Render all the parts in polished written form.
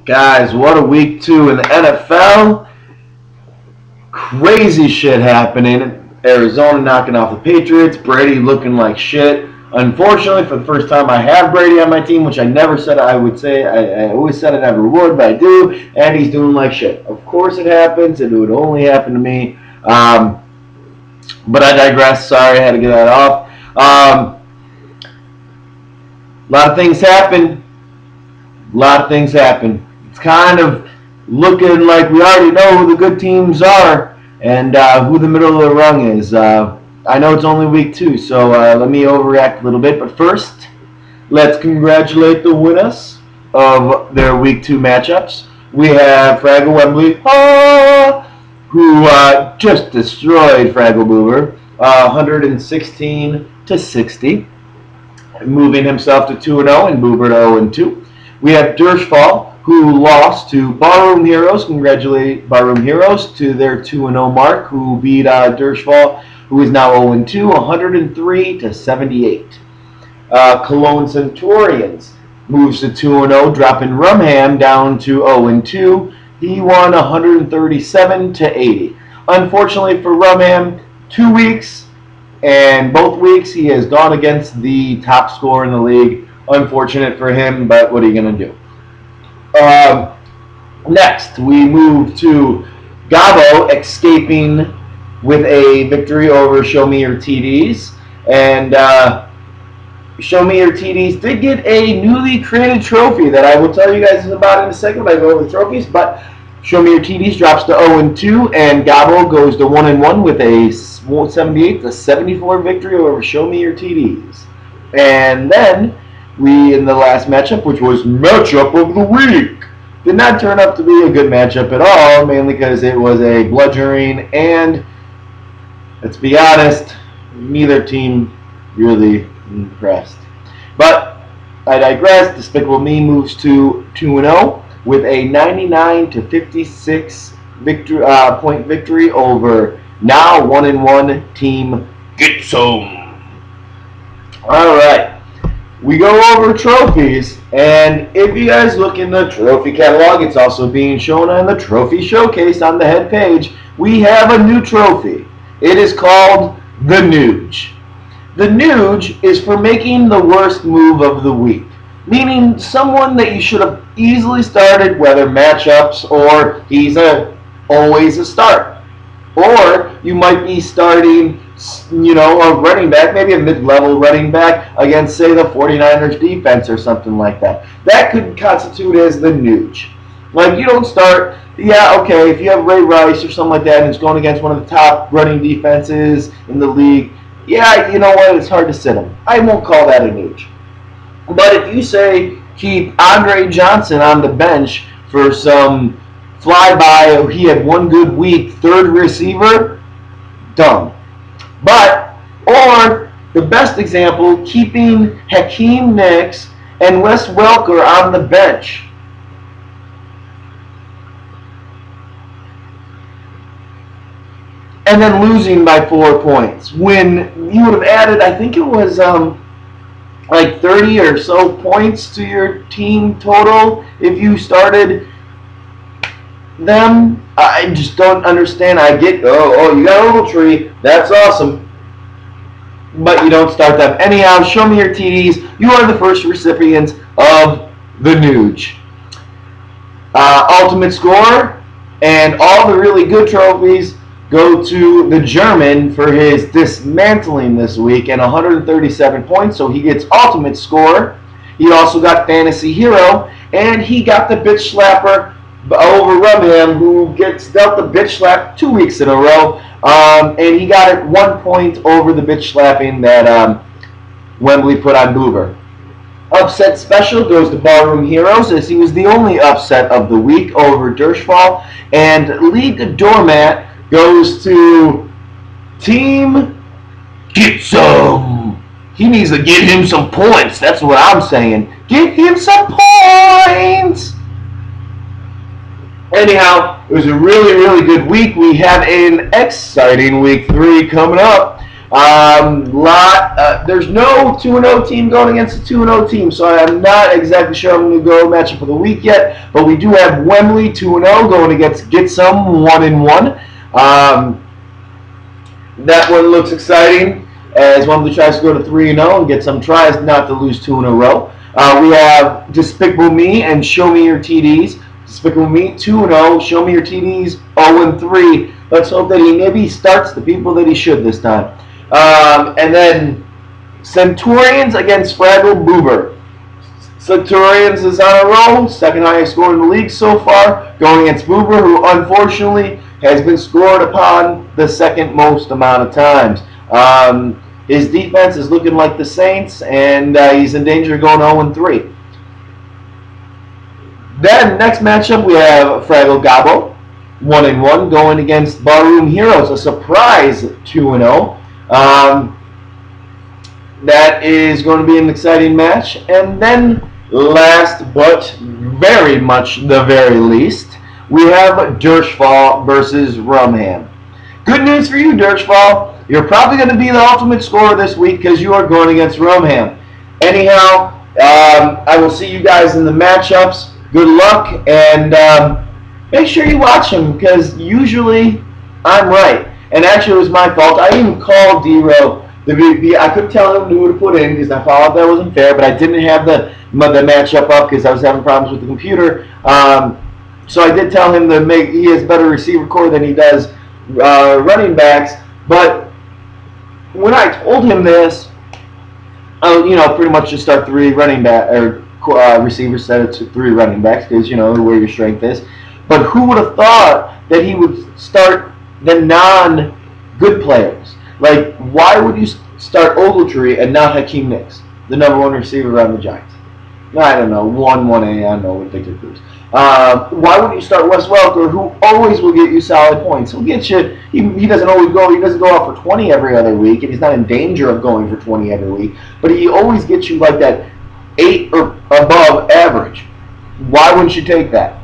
Guys, what a week 2 in the NFL. Crazy shit happening. Arizona knocking off the Patriots. Brady looking like shit. Unfortunately, for the first time, I have Brady on my team, which I never said I would say. I always said I never would, but I do. And he's doing like shit. Of course it happens. It would only happen to me. But I digress. Sorry, I had to get that off. A lot of things happen. It's kind of looking like we already know who the good teams are and who the middle of the rung is. I know it's only week 2, so let me overreact a little bit. But first, let's congratulate the winners of their week 2 matchups. We have Fraggle Wembley, who just destroyed Fraggle Boober, 116-60, moving himself to 2-0 and Boober to 0-2. We have Dershfall, who lost to Barroom Heroes. Congratulate Barroom Heroes to their 2-0 mark, who beat Dershfall, who is now 0-2, 103-78. Cologne Centurions moves to 2-0, dropping Rumham down to 0-2. He won 137-80. Unfortunately for Rumham, 2 weeks, and both weeks he has gone against the top scorer in the league. Unfortunate for him, but what are you going to do? Next, we move to Gabo escaping with a victory over Show Me Your TDs. And Show Me Your TDs did get a newly created trophy that I will tell you guys about in a second when I go over the trophies. But Show Me Your TDs drops to 0-2, and Gabo goes to 1-1 with a 78-74 victory over Show Me Your TDs. And then we, in the last matchup, which was matchup of the week, did not turn up to be a good matchup at all, mainly because it was a bludgeoning, and let's be honest, neither team really impressed. But I digress. Despicable Me moves to 2-0 with a 99-56 point victory over now 1-1 team Get Some. All right. We go over trophies, and if you guys look in the trophy catalog, it's also being shown on the trophy showcase on the head page. We have a new trophy. It is called the Nuge. The Nuge is for making the worst move of the week, meaning someone that you should have easily started, whether matchups or he's always a start. Or you might be starting, a running back, maybe a mid-level running back against, say, the 49ers defense or something like that. That could constitute as the Nuge. Like, you don't start, if you have Ray Rice or something like that and it's going against one of the top running defenses in the league, you know what, it's hard to sit him. I won't call that a Nuge. But if you say keep Andre Johnson on the bench for some flyby, he had one good week, third receiver, dumb. Or the best example, keeping Hakeem Nicks and Wes Welker on the bench. And then losing by 4 points. When you would have added, I think it was like 30 or so points to your team total if you started them. I just don't understand. I get, you got a little tree. That's awesome. But you don't start them. Anyhow, Show Me Your TDs. You are the first recipients of the Nuge. Ultimate score and all the really good trophies go to the German for his dismantling this week and 137 points, so he gets ultimate score. He also got Fantasy Hero, and he got the bitch slapper over Rumham, who gets dealt the bitch slap 2 weeks in a row, and he got it 1 point over the bitch slapping that Wembley put on Boober. Upset special goes to Barroom Heroes, as he was the only upset of the week over Dershfall, and League Doormat goes to Team Get Some. He needs to get him some points. That's what I'm saying. Get him some points. Anyhow, it was a really, really good week. We have an exciting week 3 coming up. There's no 2-0 team going against a 2-0 team, so I'm not exactly sure I'm going to go matchup of the week yet. But we do have Wembley 2-0 going against Get Some 1-1. That one looks exciting as Wembley tries to go to 3-0 and Get Some tries not to lose 2 in a row. We have Despicable Me and Show Me Your TDs. Despicable Me 2-0. Show Me Your TDs 0-3. Let's hope that he maybe starts the people that he should this time. And then Centurions against Fraggle Boober. Centurions is on a roll, second highest score in the league so far, going against Boober, who unfortunately has been scored upon the second most amount of times. His defense is looking like the Saints, and he's in danger of going 0-3. Then, next matchup, we have Fraggle Gobbo, 1-1, going against Barroom Heroes, a surprise 2-0. That is going to be an exciting match. And then, last but very much the very least, we have Dirschfall versus Rumham. Good news for you, Dirschfall. You're probably going to be the ultimate scorer this week because you are going against Rumham. Anyhow, I will see you guys in the matchups. Good luck, and make sure you watch them because usually I'm right. And actually, it was my fault. I even called D-Row. I couldn't tell him who to put in because I thought that wasn't fair, but I didn't have the matchup up because I was having problems with the computer. So I did tell him he has better receiver core than he does running backs. But when I told him this, pretty much just start 3 running back or receivers set it to 3 running backs because you know where your strength is. But who would have thought that he would start the non-good players? Like, why would you start Ogletree and not Hakeem Nicks, the #1 receiver on the Giants? I don't know, 1A, I know what they could lose. Why would you start Wes Welker, who always will get you solid points? He'll get you. He doesn't always go. He doesn't go out for 20 every other week, and he's not in danger of going for 20 every week. But he always gets you like that 8 or above average. Why wouldn't you take that?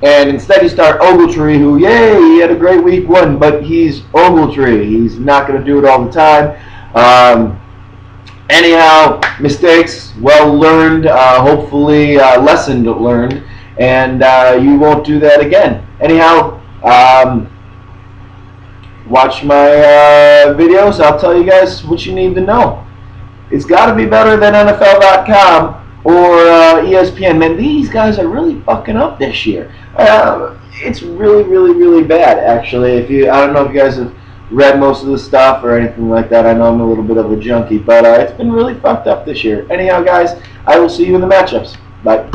And instead you start Ogletree, who, yay, he had a great week 1, but he's Ogletree. He's not going to do it all the time. Anyhow, mistakes well learned, hopefully lesson learned, and you won't do that again. Anyhow, watch my videos. I'll tell you guys what you need to know. It's got to be better than NFL.com or ESPN. Man, these guys are really fucking up this year. It's really, really, really bad, actually. I don't know if you guys have read most of the stuff or anything like that. I know I'm a little bit of a junkie, but it's been really fucked up this year. Anyhow, guys, I will see you in the matchups. Bye.